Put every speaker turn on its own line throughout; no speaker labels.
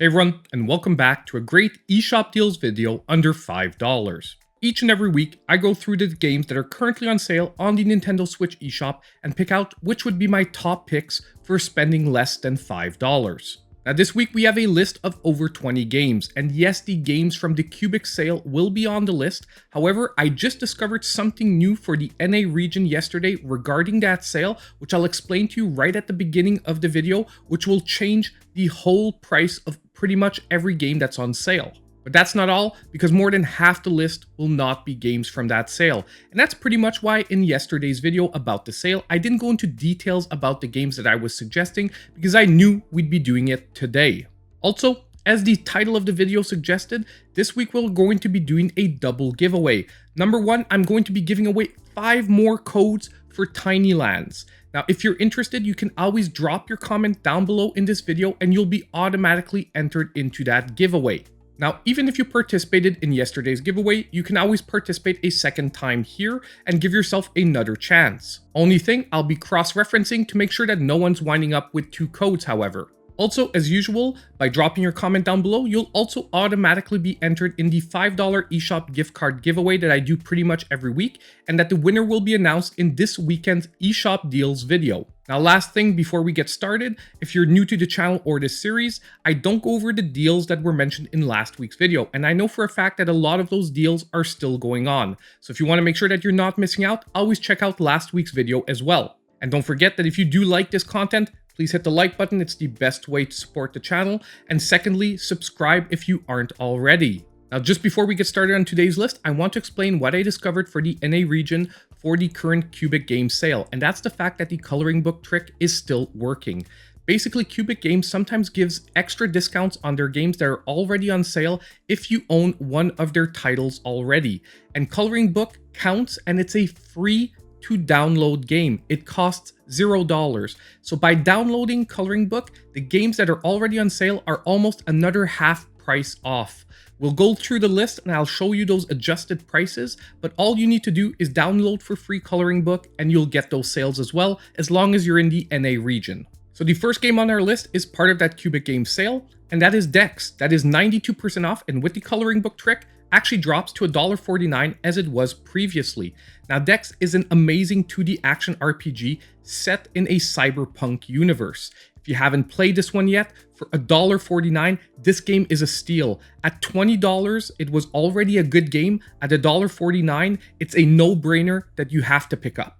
Hey everyone, and welcome back to a great eShop deals video under $5. Each and every week, I go through the games that are currently on sale on the Nintendo Switch eShop and pick out which would be my top picks for spending less than $5. Now this week we have a list of over 20 games, and yes, the games from the Cubic sale will be on the list. However, I just discovered something new for the NA region yesterday regarding that sale, which I'll explain to you right at the beginning of the video, which will change the whole price of pretty much every game that's on sale. But that's not all, because more than half the list will not be games from that sale. And that's pretty much why in yesterday's video about the sale, I didn't go into details about the games that I was suggesting, because I knew we'd be doing it today. Also, as the title of the video suggested, this week we're going to be doing a double giveaway. Number one, I'm going to be giving away 5 more codes for Tiny Lands. Now, if you're interested, you can always drop your comment down below in this video and you'll be automatically entered into that giveaway. Now, even if you participated in yesterday's giveaway, you can always participate a second time here and give yourself another chance. Only thing, I'll be cross-referencing to make sure that no one's winding up with 2 codes, however. Also, as usual, by dropping your comment down below, you'll also automatically be entered in the $5 eShop gift card giveaway that I do pretty much every week, and that the winner will be announced in this weekend's eShop deals video. Now, last thing before we get started, if you're new to the channel or this series, I don't go over the deals that were mentioned in last week's video, and I know for a fact that a lot of those deals are still going on. So if you want to make sure that you're not missing out, always check out last week's video as well. And don't forget that if you do like this content, please hit the like button, it's the best way to support the channel. And secondly, subscribe if you aren't already. Now, just before we get started on today's list, I want to explain what I discovered for the NA region for the current Cubic game sale. And that's the fact that the coloring book trick is still working. Basically, Cubic Games sometimes gives extra discounts on their games that are already on sale if you own one of their titles already. And coloring book counts, and it's a free to download game. It costs $0. So by downloading Coloring Book, the games that are already on sale are almost another half price off. We'll go through the list and I'll show you those adjusted prices, but all you need to do is download for free Coloring Book and you'll get those sales as well, as long as you're in the NA region. So the first game on our list is part of that Cubic game sale, and that is Dex. That is 92% off, and with the Coloring Book trick, actually drops to $1.49 as it was previously. Now, Dex is an amazing 2D action RPG set in a cyberpunk universe. If you haven't played this one yet, for $1.49, this game is a steal. At $20, it was already a good game. At $1.49, it's a no-brainer that you have to pick up.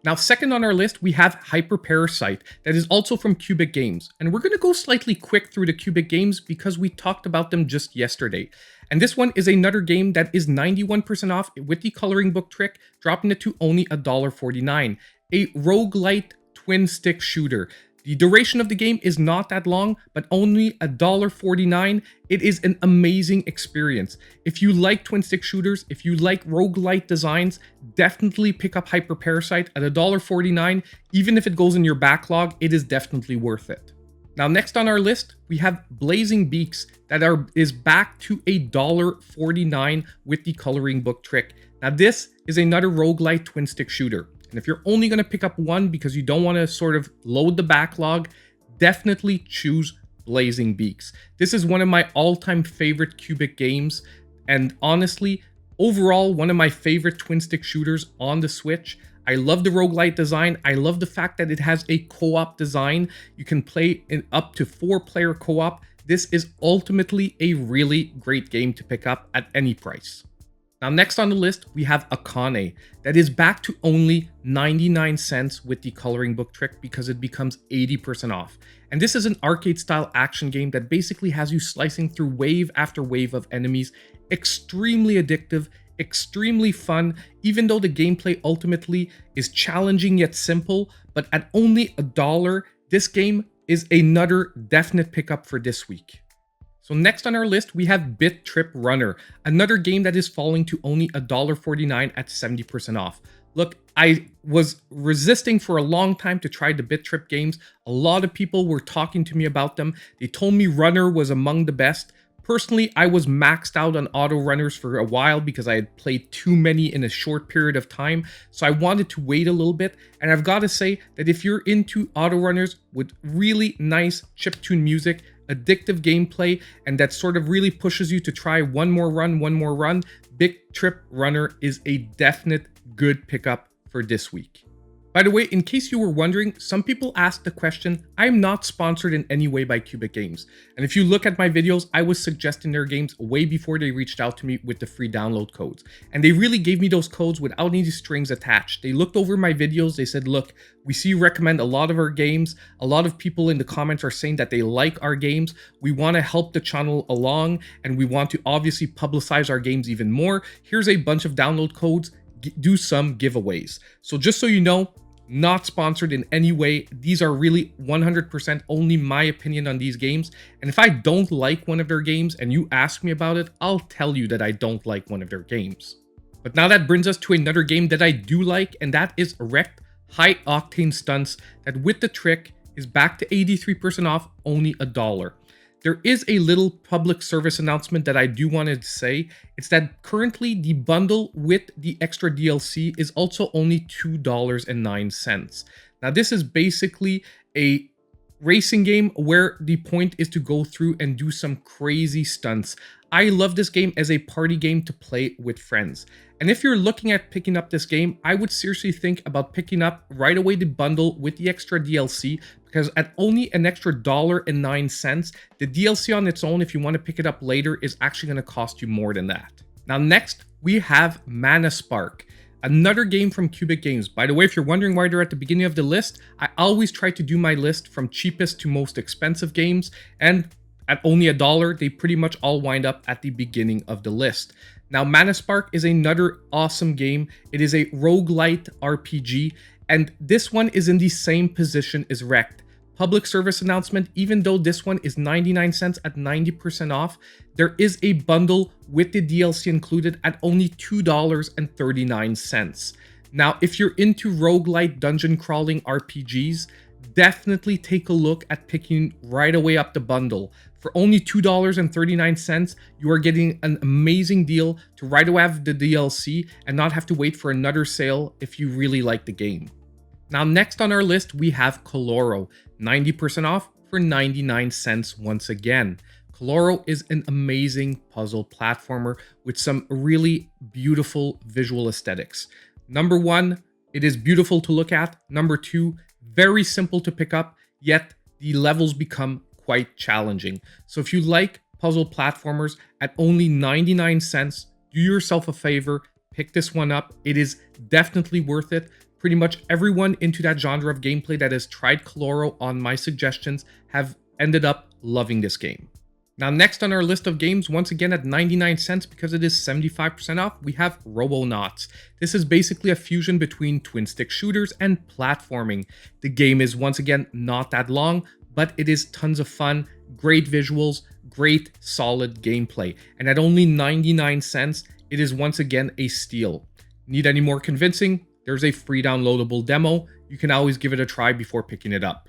Now, second on our list, we have Hyper Parasite, that is also from Cubic Games. And we're going to go slightly quick through the Cubic games because we talked about them just yesterday. And this one is another game that is 91% off with the coloring book trick, dropping it to only $1.49. A roguelite twin stick shooter. The duration of the game is not that long, but only $1.49. It is an amazing experience. If you like twin stick shooters, if you like roguelite designs, definitely pick up Hyper Parasite at $1.49. Even if it goes in your backlog, it is definitely worth it. Now, next on our list, we have Blazing Beaks that is back to $1.49 with the coloring book trick. Now, this is another roguelite twin stick shooter. And if you're only going to pick up one because you don't want to sort of load the backlog, definitely choose Blazing Beaks. This is one of my all-time favorite Cubic games. And honestly, overall, one of my favorite twin stick shooters on the Switch. I love the roguelite design. I love the fact that it has a co-op design. You can play in up to 4-player co-op. This is ultimately a really great game to pick up at any price. Now, next on the list, we have Akane, that is back to only 99 cents with the coloring book trick because it becomes 80% off. And this is an arcade-style action game that basically has you slicing through wave after wave of enemies. Extremely addictive, extremely fun, even though the gameplay ultimately is challenging yet simple. But at only $1, this game is another definite pickup for this week. So next on our list, we have Bit Trip Runner, another game that is falling to only $1.49 at 70% off. Look, I was resisting for a long time to try the Bit Trip games. A lot of people were talking to me about them. They told me Runner was among the best. Personally, I was maxed out on auto runners for a while because I had played too many in a short period of time. So I wanted to wait a little bit. And I've got to say that if you're into auto runners with really nice chiptune music, addictive gameplay and that sort of really pushes you to try one more run, Big Trip Runner is a definite good pickup for this week. By the way, in case you were wondering, some people asked the question, I'm not sponsored in any way by Cubic Games. And if you look at my videos, I was suggesting their games way before they reached out to me with the free download codes. And they really gave me those codes without any strings attached. They looked over my videos, they said, look, we see you recommend a lot of our games. A lot of people in the comments are saying that they like our games. We want to help the channel along and we want to obviously publicize our games even more. Here's a bunch of download codes, do some giveaways. So just so you know, not sponsored in any way. These are really 100% only my opinion on these games. And if I don't like one of their games and you ask me about it, I'll tell you that I don't like one of their games. But now that brings us to another game that I do like, and that is Wrecked High Octane Stunts, that with the trick is back to 83% off, only $1. There is a little public service announcement that I do want to say. It's that currently the bundle with the extra DLC is also only $2.09. Now this is basically a racing game where the point is to go through and do some crazy stunts. I love this game as a party game to play with friends. And if you're looking at picking up this game, I would seriously think about picking up right away the bundle with the extra DLC, because at only an extra $1.09, the DLC on its own, if you want to pick it up later, is actually going to cost you more than that. Now next, we have Mana Spark, another game from Cubic Games. By the way, if you're wondering why they're at the beginning of the list, I always try to do my list from cheapest to most expensive games, and at only $1, they pretty much all wind up at the beginning of the list. Now, Mana Spark is another awesome game. It is a roguelite RPG, and this one is in the same position as Wrecked. Public service announcement, even though this one is 99 cents at 90% off, there is a bundle with the DLC included at only $2.39. Now, if you're into roguelite dungeon crawling RPGs, definitely take a look at picking right away up the bundle. For only $2.39, you are getting an amazing deal to right away have the DLC and not have to wait for another sale if you really like the game. Now next on our list, we have Coloro, 90% off for 99 cents once again. Coloro is an amazing puzzle platformer with some really beautiful visual aesthetics. Number one, it is beautiful to look at. Number two, very simple to pick up, yet the levels become quite challenging. So if you like puzzle platformers at only 99 cents, do yourself a favor, pick this one up. It is definitely worth it. Pretty much everyone into that genre of gameplay that has tried Coloro on my suggestions have ended up loving this game. Now next on our list of games, once again at 99 cents because it is 75% off, we have Robonauts. This is basically a fusion between twin stick shooters and platforming. The game is once again not that long, but it is tons of fun, great visuals, great solid gameplay. And at only 99 cents, it is once again a steal. Need any more convincing? There's a free downloadable demo. You can always give it a try before picking it up.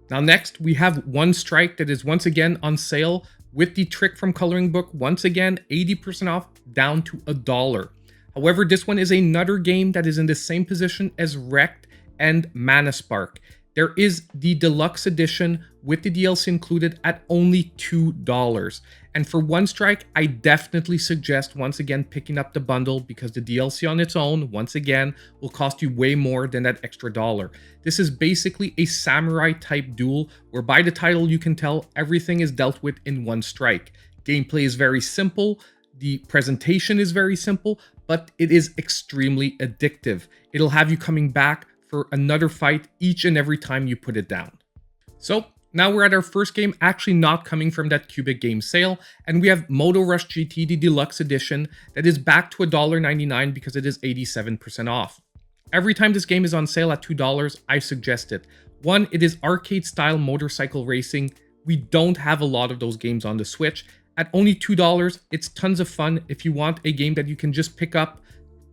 Now next, we have One Strike that is once again on sale with the Trick from Coloring Book, once again 80% off, down to $1. However, this one is another game that is in the same position as Wrecked and Mana Spark. There is the deluxe edition with the DLC included at only $2. And for One Strike, I definitely suggest once again picking up the bundle because the DLC on its own, once again, will cost you way more than that extra $1. This is basically a samurai type duel where by the title you can tell everything is dealt with in one strike. Gameplay is very simple, the presentation is very simple, but it is extremely addictive. It'll have you coming back for another fight each and every time you put it down. So now we're at our first game actually not coming from that Cubic Game sale, and we have Moto Rush GT, the deluxe edition, that is back to $1.99 because it is 87% off. Every time this game is on sale at $2, I suggest it. One, it is arcade style motorcycle racing. We don't have a lot of those games on the Switch. At only $2, it's tons of fun if you want a game that you can just pick up,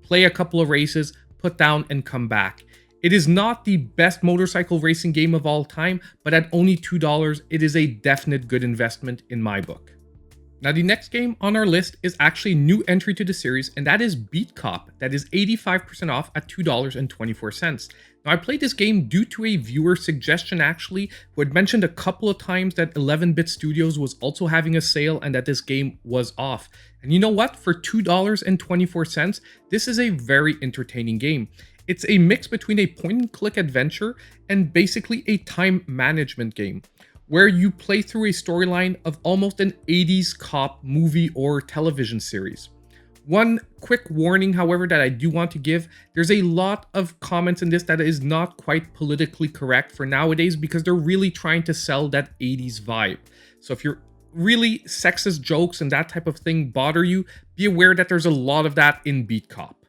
play a couple of races, put down, and come back. It is not the best motorcycle racing game of all time, but at only $2, it is a definite good investment in my book. Now, the next game on our list is actually a new entry to the series, and that is Beat Cop. That is 85% off at $2.24. Now, I played this game due to a viewer suggestion, actually, who had mentioned a couple of times that 11-Bit Studios was also having a sale and that this game was off. And you know what? For $2.24, this is a very entertaining game. It's a mix between a point-and-click adventure and basically a time management game, where you play through a storyline of almost an 80s cop movie or television series. One quick warning, however, that I do want to give, there's a lot of comments in this that is not quite politically correct for nowadays because they're really trying to sell that 80s vibe. So if you're really sexist jokes and that type of thing bother you, be aware that there's a lot of that in Beat Cop.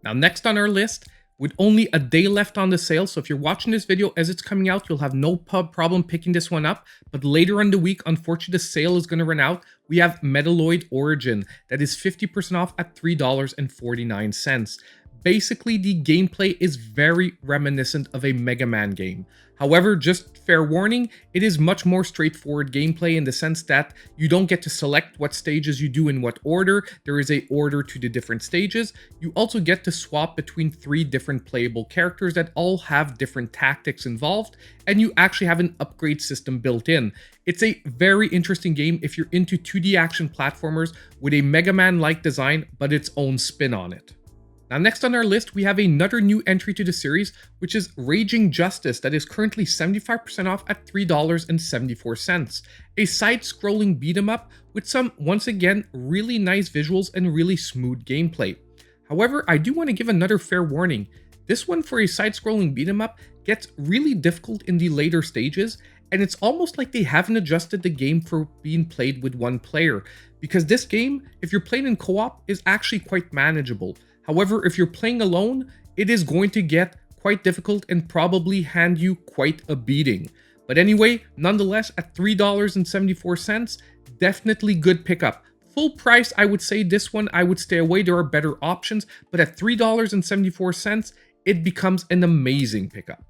Now, next on our list, with only a day left on the sale, so if you're watching this video as it's coming out, you'll have no problem picking this one up. But later in the week, unfortunately, the sale is going to run out. We have Metalloid Origin that is 50% off at $3.49. Basically, the gameplay is very reminiscent of a Mega Man game. However, just fair warning, it is much more straightforward gameplay in the sense that you don't get to select what stages you do in what order. There is an order to the different stages. You also get to swap between 3 different playable characters that all have different tactics involved, and you actually have an upgrade system built in. It's a very interesting game if you're into 2D action platformers with a Mega Man-like design, but its own spin on it. Now, next on our list, we have another new entry to the series, which is Raging Justice, that is currently 75% off at $3.74. A side-scrolling beat-em-up with some, once again, really nice visuals and really smooth gameplay. However, I do want to give another fair warning. This one, for a side-scrolling beat-em-up, gets really difficult in the later stages, and it's almost like they haven't adjusted the game for being played with one player, because this game, if you're playing in co-op, is actually quite manageable. However, if you're playing alone, it is going to get quite difficult and probably hand you quite a beating. But anyway, nonetheless, at $3.74, definitely good pickup. Full price, I would say this one, I would stay away. There are better options, but at $3.74, it becomes an amazing pickup.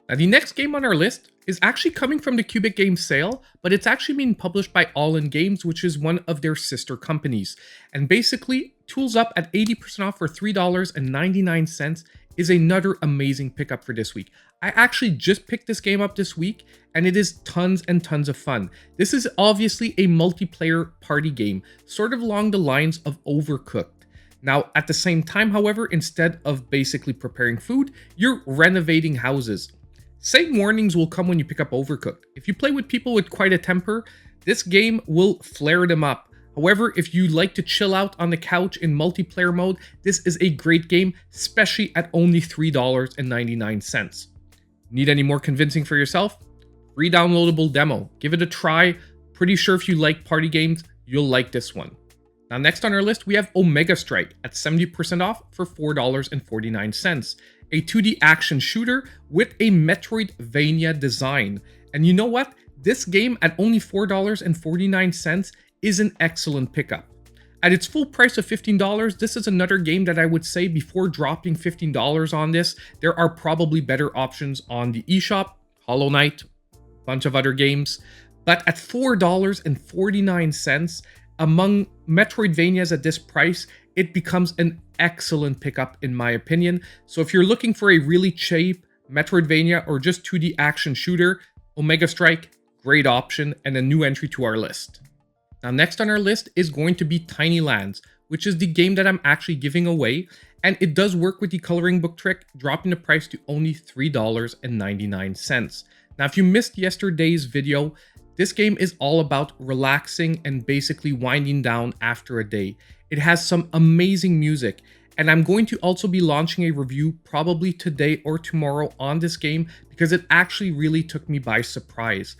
Now, the next game on our list is actually coming from the Cubic Games sale, but it's actually being published by All In Games, which is one of their sister companies. And basically, Tools Up at 80% off for $3.99 is another amazing pickup for this week. I actually just picked this game up this week, and it is tons and tons of fun. This is obviously a multiplayer party game, sort of along the lines of Overcooked. Now, at the same time, however, instead of basically preparing food, you're renovating houses. Same warnings will come when you pick up Overcooked. If you play with people with quite a temper, this game will flare them up. However, if you like to chill out on the couch in multiplayer mode, this is a great game, especially at only $3.99. Need any more convincing for yourself? Free downloadable demo. Give it a try. Pretty sure if you like party games, you'll like this one. Now, next on our list, we have Omega Strike at 70% off for $4.49. A 2D action shooter with a Metroidvania design. And you know what? This game at only $4.49 is an excellent pickup. At its full price of $15, this is another game that I would say before dropping $15 on this, there are probably better options on the eShop, Hollow Knight, a bunch of other games. But at $4.49, among Metroidvanias at this price, it becomes an excellent pickup in my opinion. So if you're looking for a really cheap Metroidvania or just 2D action shooter, Omega Strike, great option and a new entry to our list. Now, next on our list is going to be Tiny Lands, which is the game that I'm actually giving away, and it does work with the coloring book trick, dropping the price to only $3.99. Now, if you missed yesterday's video, this game is all about relaxing and basically winding down after a day. It has some amazing music, and I'm going to also be launching a review probably today or tomorrow on this game because it actually really took me by surprise.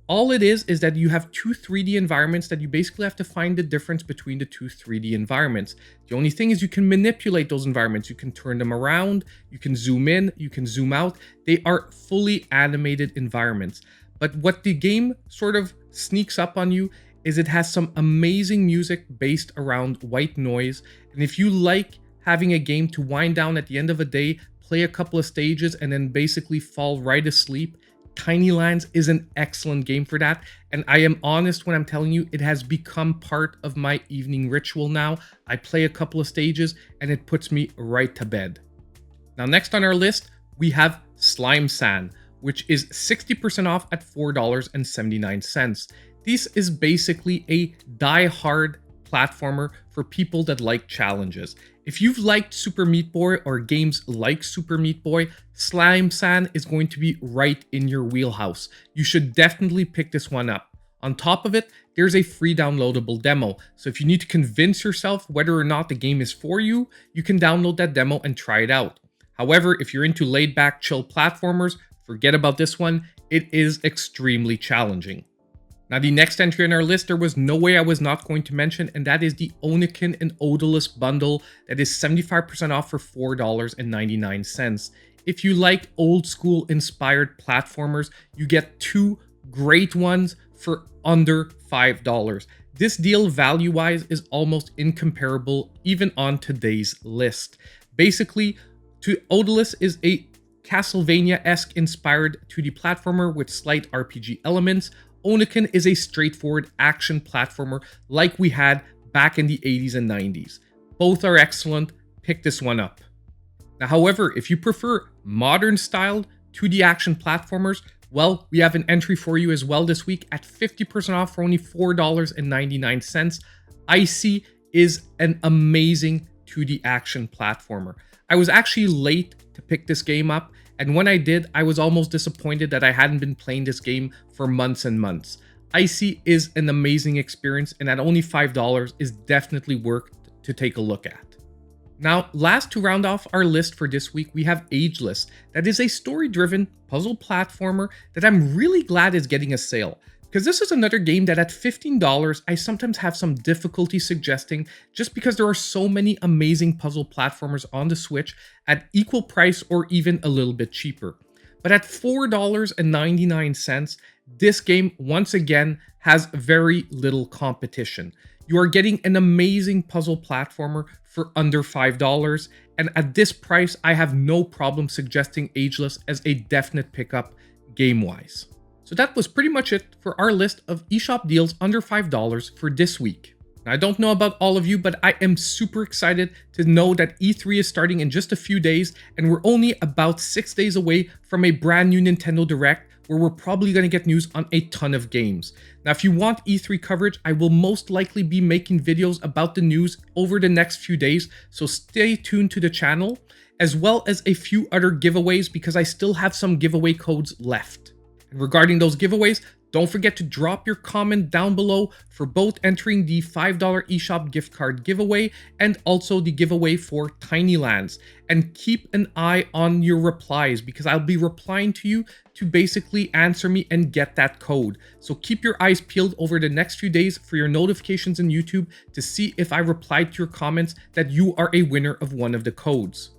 All it is that you have two 3D environments that you basically have to find the difference between the two 3D environments. The only thing is you can manipulate those environments. You can turn them around, you can zoom in, you can zoom out. They are fully animated environments. But what the game sort of sneaks up on you is it has some amazing music based around white noise. And if you like having a game to wind down at the end of a day, play a couple of stages, and then basically fall right asleep, Tiny Lands is an excellent game for that, and I am honest when I'm telling you it has become part of my evening ritual now. I play a couple of stages and it puts me right to bed. Now next on our list, we have Slime Sand, which is 60% off at $4.79. This is basically a die-hard platformer for people that like challenges. If you've liked Super Meat Boy or games like Super Meat Boy, Slime Sand is going to be right in your wheelhouse. You should definitely pick this one up. On top of it, there's a free downloadable demo, so if you need to convince yourself whether or not the game is for you, you can download that demo and try it out. However, if you're into laid-back, chill platformers, forget about this one. It is extremely challenging. Now, the next entry on our list, there was no way I was not going to mention, and that is the Oniken and Odallus bundle that is 75% off for $4.99. If you like old school inspired platformers, you get two great ones for under $5. This deal value-wise is almost incomparable even on today's list. Basically, Odallus is a Castlevania-esque inspired 2D platformer with slight RPG elements. Oniken is a straightforward action platformer like we had back in the 80s and 90s. Both are excellent, pick this one up. Now, however, if you prefer modern styled 2D action platformers, well, we have an entry for you as well this week at 50% off for only $4.99. Icey is an amazing 2D action platformer. I was actually late to pick this game up, and when I did, I was almost disappointed that I hadn't been playing this game for months and months. Icey is an amazing experience, and at only $5 is definitely worth to take a look at. Now, last to round off our list for this week, we have Ageless. That is a story-driven puzzle platformer that I'm really glad is getting a sale, because this is another game that at $15, I sometimes have some difficulty suggesting just because there are so many amazing puzzle platformers on the Switch at equal price or even a little bit cheaper. But at $4.99, this game once again has very little competition. You are getting an amazing puzzle platformer for under $5, and at this price, I have no problem suggesting Ageless as a definite pickup game-wise. So that was pretty much it for our list of eShop deals under $5 for this week. Now, I don't know about all of you, but I am super excited to know that E3 is starting in just a few days, and we're only about 6 days away from a brand new Nintendo Direct, where we're probably going to get news on a ton of games. Now, if you want E3 coverage, I will most likely be making videos about the news over the next few days, so stay tuned to the channel, as well as a few other giveaways because I still have some giveaway codes left. And regarding those giveaways, don't forget to drop your comment down below for both entering the $5 eShop gift card giveaway and also the giveaway for Tiny Lands. And keep an eye on your replies because I'll be replying to you to basically answer me and get that code. So keep your eyes peeled over the next few days for your notifications in YouTube to see if I replied to your comments that you are a winner of one of the codes.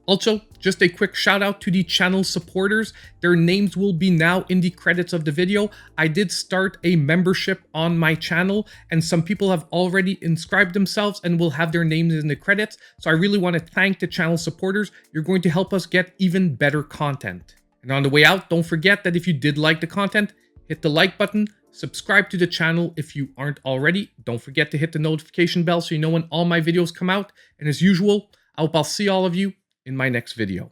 Also, just a quick shout out to the channel supporters. Their names will be now in the credits of the video. I did start a membership on my channel and some people have already inscribed themselves and will have their names in the credits. So I really want to thank the channel supporters. You're going to help us get even better content. And on the way out, don't forget that if you did like the content, hit the like button, subscribe to the channel if you aren't already. Don't forget to hit the notification bell so you know when all my videos come out. And as usual, I hope I'll see all of you in my next video.